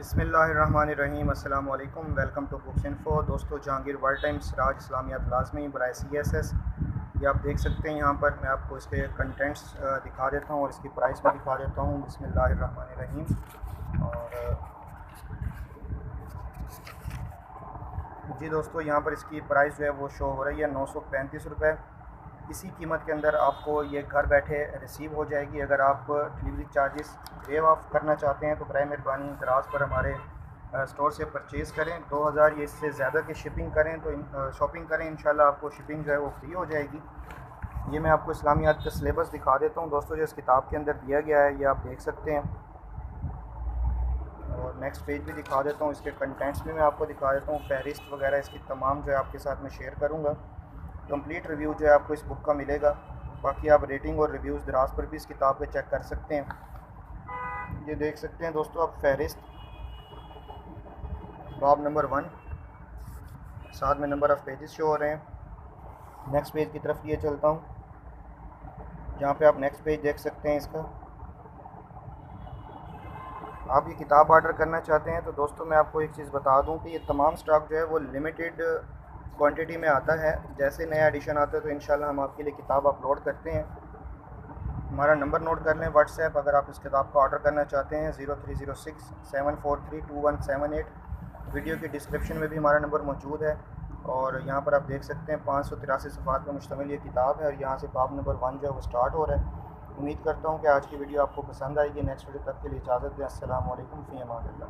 बिस्मिल्लाहिर्रहमानिर्रहीम। अस्सलाम वालेकुम। Welcome to Books Info. दोस्तों, जहांगीर वर्ल्ड टाइम्स राज इस्लामियात लाजमी बराए CSS, ये आप देख सकते हैं। यहाँ पर मैं आपको इसके कंटेंट्स दिखा देता हूँ और इसकी प्राइस भी दिखा देता हूँ। बिस्मिल्लाहिर्रहमानिर्रहीम। और जी दोस्तों, यहाँ पर इसकी प्राइस जो है वो शो हो रही है 935 रुपये। इसी कीमत के अंदर आपको ये घर बैठे रिसीव हो जाएगी। अगर आप डिलीवरी चार्जेस वेव ऑफ करना चाहते हैं तो बराए मेहरबानी दराज पर हमारे स्टोर से परचेज़ करें। 2000 या इससे ज़्यादा की शिपिंग करें तो शॉपिंग करें, इंशाल्लाह आपको शिपिंग जो है वो फ्री हो जाएगी। ये मैं आपको इस्लामियात का सिलेबस दिखा देता हूँ दोस्तों, जो इस किताब के अंदर दिया गया है, ये आप देख सकते हैं। और नेक्स्ट पेज भी दिखा देता हूँ, इसके कंटेंट्स भी मैं आपको दिखा देता हूँ। फहरिस्त वगैरह इसकी तमाम जो है आपके साथ में शेयर करूँगा। कंप्लीट रिव्यू जो है आपको इस बुक का मिलेगा। बाकी आप रेटिंग और रिव्यूज़ दराज पर भी इस किताब पे चेक कर सकते हैं। ये देख सकते हैं दोस्तों आप, फहरिस्त बाब नंबर 1, साथ में नंबर ऑफ़ पेजेस शो हो रहे हैं। नेक्स्ट पेज की तरफ ये चलता हूँ, जहाँ पे आप नेक्स्ट पेज देख सकते हैं इसका। आप ये किताब ऑर्डर करना चाहते हैं तो दोस्तों मैं आपको एक चीज़ बता दूं कि ये तमाम स्टॉक जो है वो लिमिटेड क्वांटिटी में आता है। जैसे नया एडिशन आता है तो इंशाल्लाह हम आपके लिए किताब अपलोड करते हैं। हमारा नंबर नोट कर लें व्हाट्सएप, अगर आप इस किताब का ऑर्डर करना चाहते हैं 0306-743-2178। वीडियो की डिस्क्रिप्शन में भी हमारा नंबर मौजूद है। और यहाँ पर आप देख सकते हैं 583 सफ़ात पर मुश्तमिल ये किताब है और यहाँ से बाब नंबर 1 जो है वो स्टार्ट हो रहा है। उम्मीद करता हूँ कि आज की वीडियो आपको पसंद आएगी। नेक्स्ट वीडियो तक के लिए इजाज़त दें। अस्सलाम वालेकुम, फ़ी अमान अल्लाह।